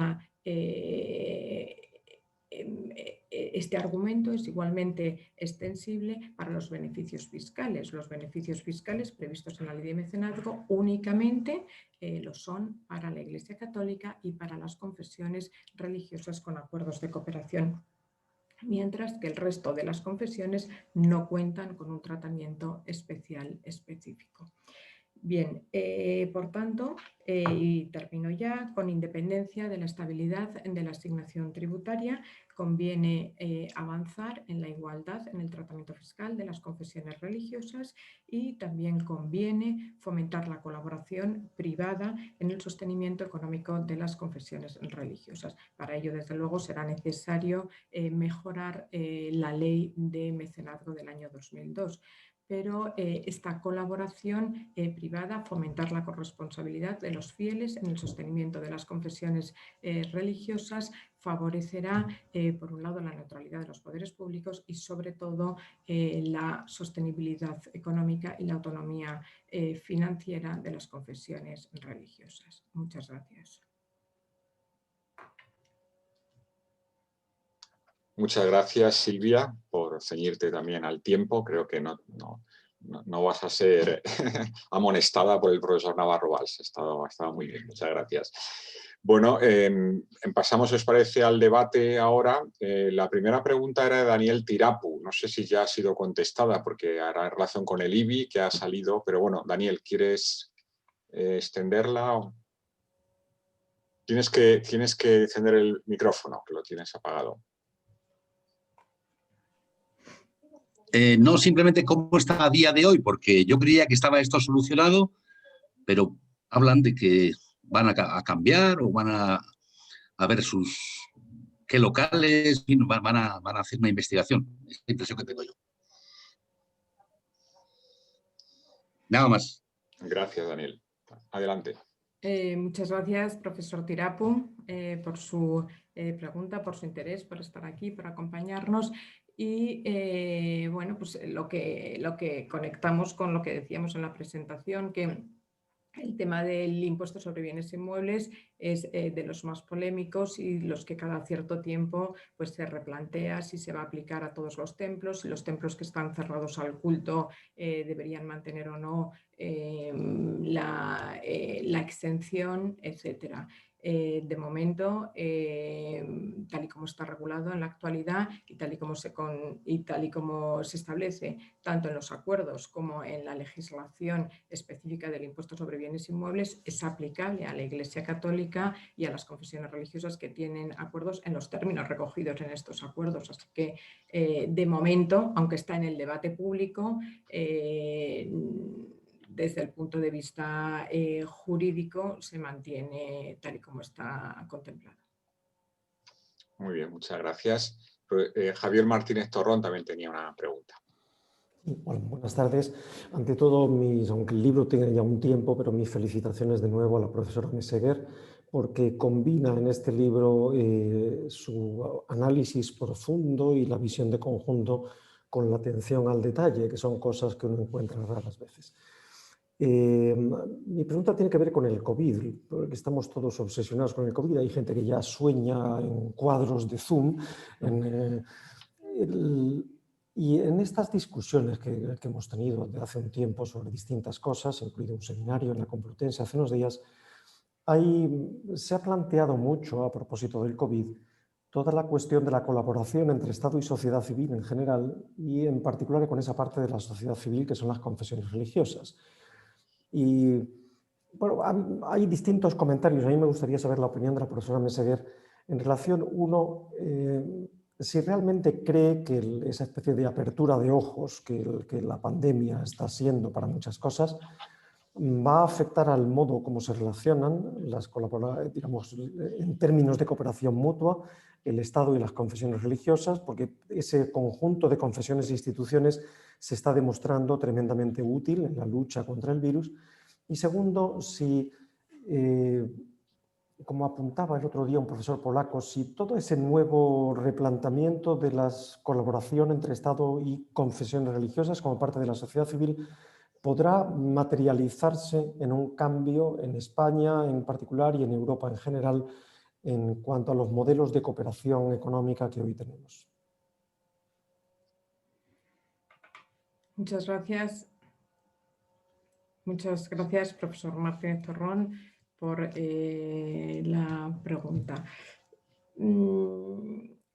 argumento es igualmente extensible para los beneficios fiscales. Los beneficios fiscales previstos en la ley de mecenazgo únicamente lo son para la Iglesia Católica y para las confesiones religiosas con acuerdos de cooperación, mientras que el resto de las confesiones no cuentan con un tratamiento especial específico. Bien, por tanto, y termino ya, con independencia de la estabilidad de la asignación tributaria, conviene avanzar en la igualdad en el tratamiento fiscal de las confesiones religiosas y también conviene fomentar la colaboración privada en el sostenimiento económico de las confesiones religiosas. Para ello, desde luego, será necesario mejorar la ley de mecenazgo del año 2002. Pero esta colaboración privada, fomentar la corresponsabilidad de los fieles en el sostenimiento de las confesiones religiosas, favorecerá, por un lado, la neutralidad de los poderes públicos y, sobre todo, la sostenibilidad económica y la autonomía financiera de las confesiones religiosas. Muchas gracias. Muchas gracias, Silvia, por ceñirte también al tiempo. Creo que no vas a ser amonestada por el profesor Navarro Valls. Ha estado muy bien. Muchas gracias. Bueno, pasamos, si os parece, al debate ahora. La primera pregunta era de Daniel Tirapu. No sé si ya ha sido contestada porque hará relación con el IBI que ha salido, pero bueno, Daniel, ¿quieres extenderla? Tienes que encender el micrófono, que lo tienes apagado. No simplemente cómo está a día de hoy, porque yo creía que estaba esto solucionado, pero hablan de que van a cambiar o van a ver qué locales, van a hacer una investigación. Es la impresión que tengo yo. Nada más. Gracias, Daniel. Adelante. Muchas gracias, profesor Tirapu, por su pregunta, por su interés, por estar aquí, por acompañarnos. Y bueno, pues lo que conectamos con lo que decíamos en la presentación, que el tema del impuesto sobre bienes inmuebles es de los más polémicos y los que cada cierto tiempo pues, se replantea si se va a aplicar a todos los templos, si los templos que están cerrados al culto deberían mantener o no la exención, etcétera. De momento, tal y como está regulado en la actualidad y tal y como se establece tanto en los acuerdos como en la legislación específica del impuesto sobre bienes inmuebles, es aplicable a la Iglesia Católica y a las confesiones religiosas que tienen acuerdos en los términos recogidos en estos acuerdos. Así que, de momento, aunque está en el debate público, desde el punto de vista jurídico se mantiene tal y como está contemplado. Muy bien, muchas gracias. Javier Martínez Torrón también tenía una pregunta. Bueno, buenas tardes. Ante todo, aunque el libro tenga ya un tiempo, pero mis felicitaciones de nuevo a la profesora Meseguer, porque combina en este libro su análisis profundo y la visión de conjunto con la atención al detalle, que son cosas que uno encuentra raras veces. Mi pregunta tiene que ver con el COVID, porque estamos todos obsesionados con el COVID. Hay gente que ya sueña en cuadros de Zoom. Y en estas discusiones que hemos tenido de hace un tiempo sobre distintas cosas, incluido un seminario en la Complutense hace unos días, se ha planteado mucho a propósito del COVID toda la cuestión de la colaboración entre Estado y sociedad civil en general y en particular con esa parte de la sociedad civil que son las confesiones religiosas. Y bueno, hay distintos comentarios. A mí me gustaría saber la opinión de la profesora Meseguer en relación, uno, si realmente cree que esa especie de apertura de ojos que la pandemia está siendo para muchas cosas va a afectar al modo como se relacionan digamos, en términos de cooperación mutua el Estado y las confesiones religiosas, porque ese conjunto de confesiones e instituciones se está demostrando tremendamente útil en la lucha contra el virus. Y segundo, si, como apuntaba el otro día un profesor polaco, si todo ese nuevo replanteamiento de la colaboración entre Estado y confesiones religiosas como parte de la sociedad civil podrá materializarse en un cambio en España en particular y en Europa en general en cuanto a los modelos de cooperación económica que hoy tenemos. Muchas gracias. Muchas gracias, profesor Martínez Torrón, por la pregunta.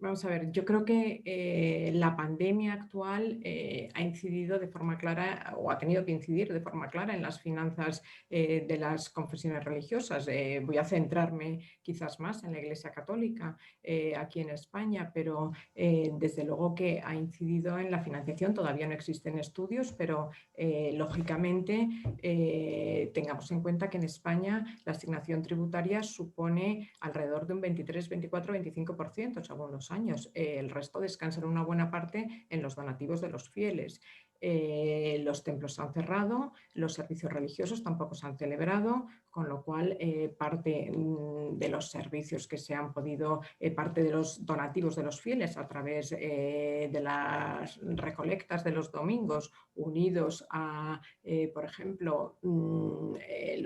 Vamos a ver, yo creo que la pandemia actual ha incidido de forma clara o ha tenido que incidir de forma clara en las finanzas de las confesiones religiosas. Voy a centrarme quizás más en la Iglesia Católica aquí en España, pero desde luego que ha incidido en la financiación. Todavía no existen estudios, pero lógicamente tengamos en cuenta que en España la asignación tributaria supone alrededor de un 23, 24, 25% según los años. El resto descansa en una buena parte en los donativos de los fieles. Los templos se han cerrado, los servicios religiosos tampoco se han celebrado, con lo cual parte de los servicios que se han podido, parte de los donativos de los fieles a través de las recolectas de los domingos unidos a, por ejemplo,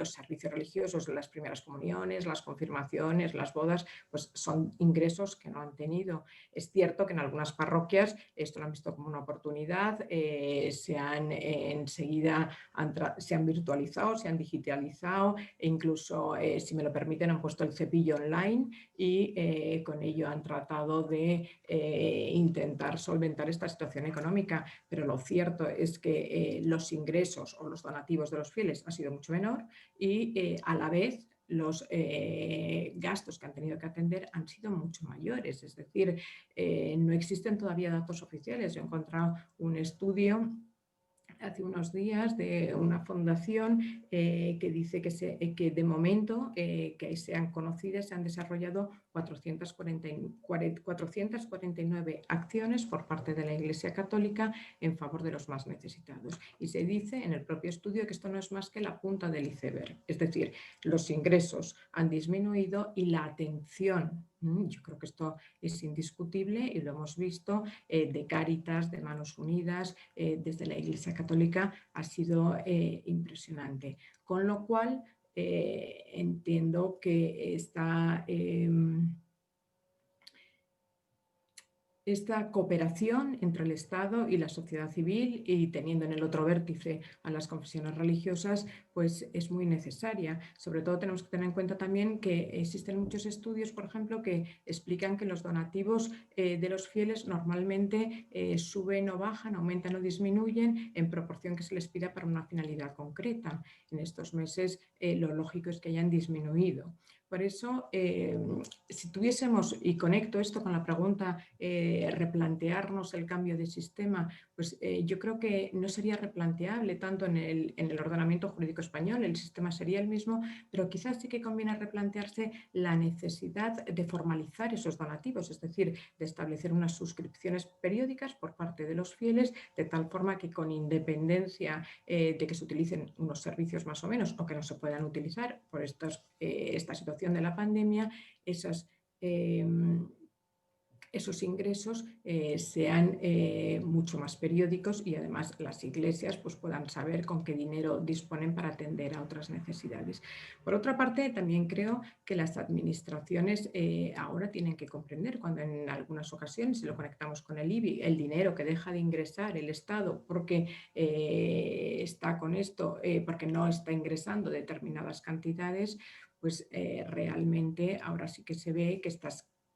los servicios religiosos, las primeras comuniones, las confirmaciones, las bodas, pues son ingresos que no han tenido. Es cierto que en algunas parroquias esto lo han visto como una oportunidad, enseguida se han virtualizado, se han digitalizado e incluso, si me lo permiten, han puesto el cepillo online y con ello han tratado de intentar solventar esta situación económica, pero lo cierto es que los ingresos o los donativos de los fieles han sido mucho menor y a la vez los gastos que han tenido que atender han sido mucho mayores, es decir, no existen todavía datos oficiales. Yo he encontrado un estudio hace unos días de una fundación que dice que de momento que sean conocidas, se han desarrollado 449 acciones por parte de la Iglesia Católica en favor de los más necesitados. Y se dice en el propio estudio que esto no es más que la punta del iceberg, es decir, los ingresos han disminuido y la atención, yo creo que esto es indiscutible y lo hemos visto de Cáritas, de Manos Unidas, desde la Iglesia Católica ha sido impresionante. Con lo cual entiendo que esta cooperación entre el Estado y la sociedad civil y teniendo en el otro vértice a las confesiones religiosas, pues es muy necesaria. Sobre todo tenemos que tener en cuenta también que existen muchos estudios, por ejemplo, que explican que los donativos de los fieles normalmente suben o bajan, aumentan o disminuyen en proporción que se les pida para una finalidad concreta. En estos meses lo lógico es que hayan disminuido. Por eso, si tuviésemos, y conecto esto con la pregunta, replantearnos el cambio de sistema, pues yo creo que no sería replanteable tanto en el ordenamiento jurídico español, el sistema sería el mismo, pero quizás sí que conviene replantearse la necesidad de formalizar esos donativos, es decir, de establecer unas suscripciones periódicas por parte de los fieles, de tal forma que con independencia de que se utilicen unos servicios más o menos o que no se puedan utilizar por esta situación de la pandemia, esos ingresos sean mucho más periódicos y además las iglesias pues, puedan saber con qué dinero disponen para atender a otras necesidades. Por otra parte, también creo que las administraciones ahora tienen que comprender cuando en algunas ocasiones, si lo conectamos con el IBI, el dinero que deja de ingresar el Estado porque está con esto, porque no está ingresando determinadas cantidades, pues realmente ahora sí que se ve que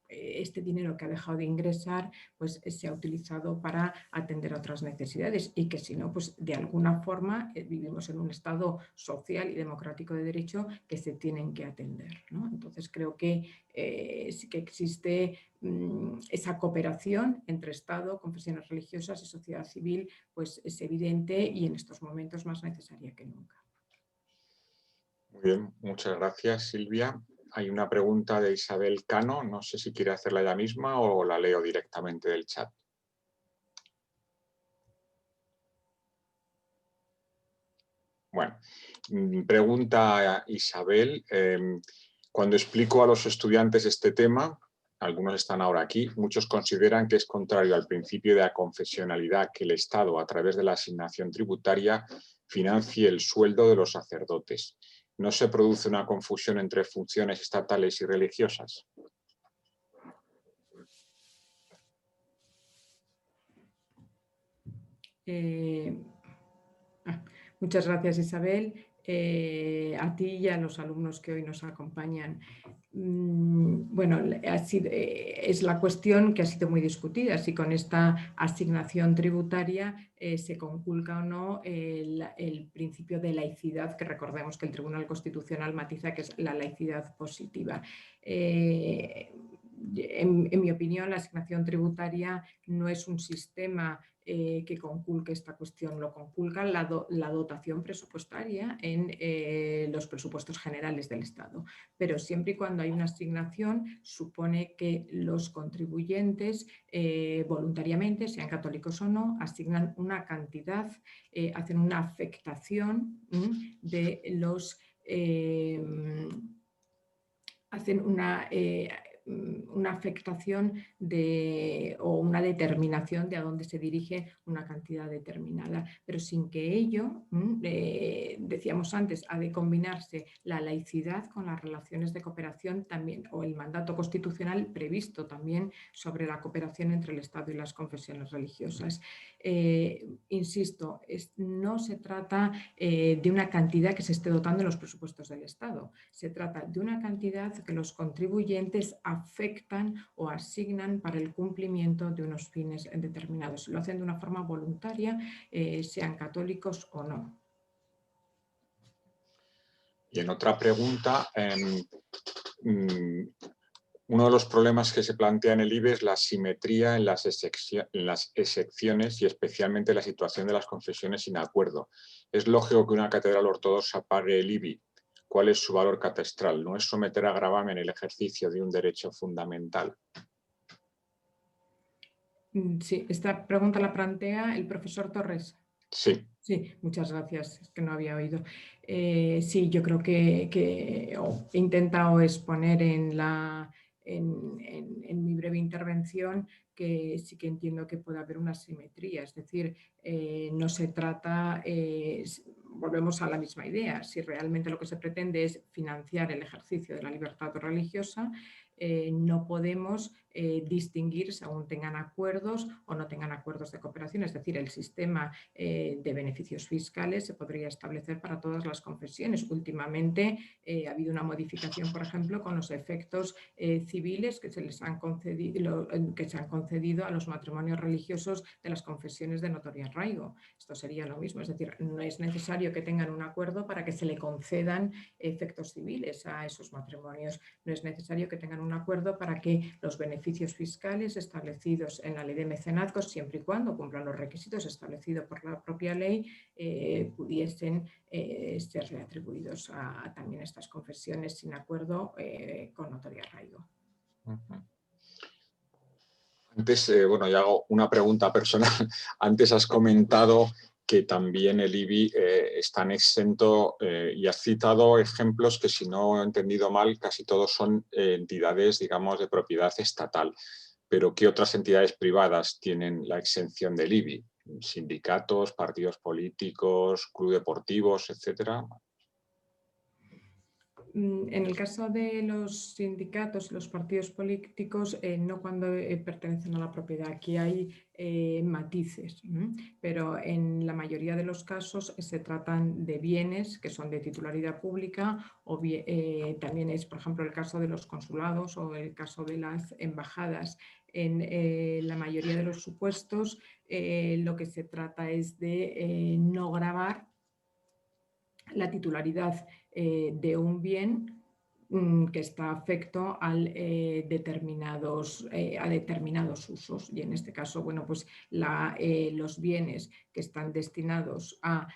este dinero que ha dejado de ingresar pues se ha utilizado para atender a otras necesidades y que si no, pues de alguna forma vivimos en un Estado social y democrático de derecho que se tienen que atender, ¿no? Entonces creo que sí que existe esa cooperación entre Estado, confesiones religiosas y sociedad civil, pues es evidente y en estos momentos más necesaria que nunca. Muy bien, muchas gracias, Silvia. Hay una pregunta de Isabel Cano, no sé si quiere hacerla ella misma o la leo directamente del chat. Bueno, pregunta Isabel, cuando explico a los estudiantes este tema, algunos están ahora aquí, muchos consideran que es contrario al principio de aconfesionalidad que el Estado, a través de la asignación tributaria, financie el sueldo de los sacerdotes. ¿No se produce una confusión entre funciones estatales y religiosas? Muchas gracias, Isabel. A ti y a los alumnos que hoy nos acompañan. Bueno, es la cuestión que ha sido muy discutida, si con esta asignación tributaria se conculca o no el principio de laicidad, que recordemos que el Tribunal Constitucional matiza que es la laicidad positiva. En mi opinión, la asignación tributaria no es un sistema que conculque esta cuestión, lo conculca la dotación presupuestaria en los presupuestos generales del Estado. Pero siempre y cuando hay una asignación, supone que los contribuyentes voluntariamente, sean católicos o no, asignan una cantidad, hacen una afectación de los... hacen una una afectación o una determinación de a dónde se dirige una cantidad determinada, pero sin que ello, decíamos antes, ha de combinarse la laicidad con las relaciones de cooperación también, o el mandato constitucional previsto también sobre la cooperación entre el Estado y las confesiones religiosas. Insisto, no se trata de una cantidad que se esté dotando en los presupuestos del Estado, se trata de una cantidad que los contribuyentes afectan o asignan para el cumplimiento de unos fines determinados. Lo hacen de una forma voluntaria, sean católicos o no. Y en otra pregunta, uno de los problemas que se plantea en el IBE es la asimetría en las excepciones y especialmente la situación de las confesiones sin acuerdo. ¿Es lógico que una catedral ortodoxa pague el IBI? ¿Cuál es su valor catastral? ¿No es someter a gravamen el ejercicio de un derecho fundamental? Sí, esta pregunta la plantea el profesor Torres. Sí. Sí, muchas gracias, es que no había oído. Sí, yo creo que he intentado exponer en mi breve intervención que sí que entiendo que puede haber una asimetría, es decir, no se trata, volvemos a la misma idea, si realmente lo que se pretende es financiar el ejercicio de la libertad religiosa, no podemos distinguir según tengan acuerdos o no tengan acuerdos de cooperación, es decir, el sistema de beneficios fiscales se podría establecer para todas las confesiones. Últimamente ha habido una modificación, por ejemplo, con los efectos civiles que se han concedido a los matrimonios religiosos de las confesiones de notorio arraigo. Esto sería lo mismo, es decir, no es necesario que tengan un acuerdo para que se le concedan efectos civiles a esos matrimonios. No es necesario que tengan un acuerdo para que los beneficios fiscales establecidos en la ley de mecenazgos, siempre y cuando cumplan los requisitos establecidos por la propia ley, pudiesen ser reatribuidos a también estas confesiones sin acuerdo con notorio arraigo. Antes, bueno, ya hago una pregunta personal. Antes has comentado que también el IBI están exento y has citado ejemplos que, si no he entendido mal, casi todos son entidades, digamos, de propiedad estatal. Pero ¿qué otras entidades privadas tienen la exención del IBI? ¿Sindicatos, partidos políticos, clubes deportivos, etcétera? En el caso de los sindicatos y los partidos políticos, no cuando pertenecen a la propiedad. Aquí hay matices, pero en la mayoría de los casos se tratan de bienes que son de titularidad pública o bien, también es, por ejemplo, el caso de los consulados o el caso de las embajadas. En la mayoría de los supuestos lo que se trata es de no gravar la titularidad de un bien que está afecto a determinados usos, y en este caso, bueno, pues los bienes que están destinados a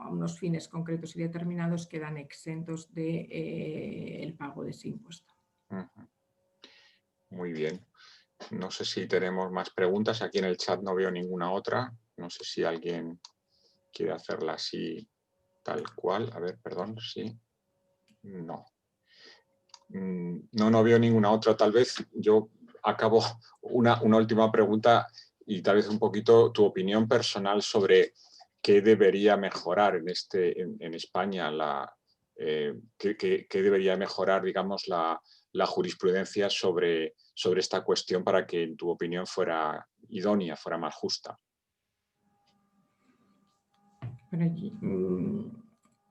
unos fines concretos y determinados quedan exentos del pago de ese impuesto. Muy bien. No sé si tenemos más preguntas. Aquí en el chat no veo ninguna otra. No sé si alguien quiere hacerla así, tal cual. A ver, perdón, sí. No. No veo ninguna otra. Tal vez yo acabo una última pregunta y tal vez un poquito tu opinión personal sobre qué debería mejorar en España, qué debería mejorar, digamos, la jurisprudencia sobre esta cuestión para que, en tu opinión, fuera idónea, fuera más justa.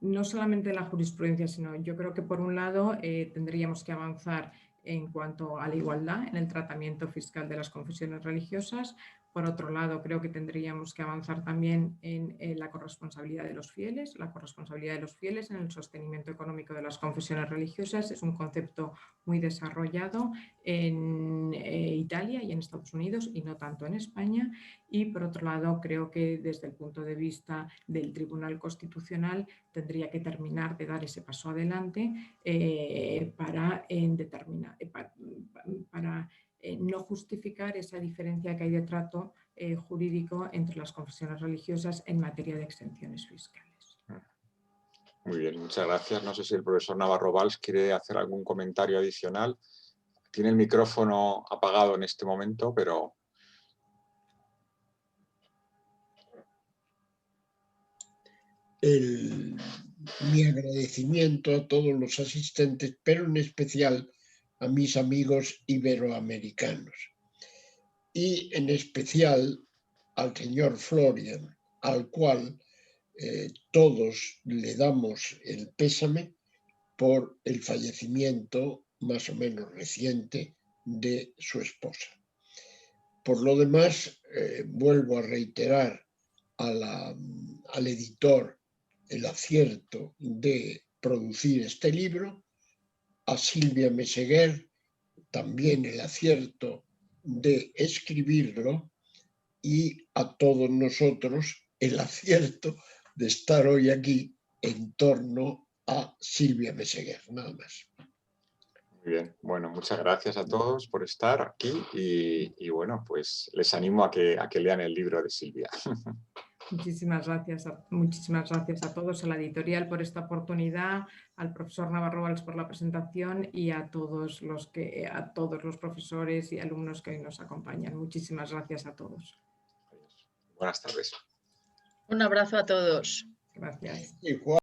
No solamente la jurisprudencia, sino yo creo que por un lado tendríamos que avanzar en cuanto a la igualdad en el tratamiento fiscal de las confesiones religiosas. Por otro lado, creo que tendríamos que avanzar también en la corresponsabilidad de los fieles. La corresponsabilidad de los fieles en el sostenimiento económico de las confesiones religiosas es un concepto muy desarrollado en Italia y en Estados Unidos y no tanto en España. Y por otro lado, creo que desde el punto de vista del Tribunal Constitucional tendría que terminar de dar ese paso adelante para no justificar esa diferencia que hay de trato jurídico entre las confesiones religiosas en materia de exenciones fiscales. Muy bien, muchas gracias. No sé si el profesor Navarro Valls quiere hacer algún comentario adicional. Tiene el micrófono apagado en este momento, pero... Mi agradecimiento a todos los asistentes, pero en especial a mis amigos iberoamericanos. Y en especial al señor Florian, al cual todos le damos el pésame por el fallecimiento más o menos reciente de su esposa. Por lo demás, vuelvo a reiterar al editor el acierto de producir este libro, a Silvia Meseguer también el acierto de escribirlo y a todos nosotros el acierto de estar hoy aquí en torno a Silvia Meseguer, nada más. Muy bien, bueno, muchas gracias a todos por estar aquí y bueno, pues les animo a que lean el libro de Silvia. Muchísimas gracias a todos, a la editorial por esta oportunidad, al profesor Navarro Valls por la presentación y a todos los profesores y alumnos que hoy nos acompañan. Muchísimas gracias a todos. Buenas tardes. Un abrazo a todos. Gracias. Igual.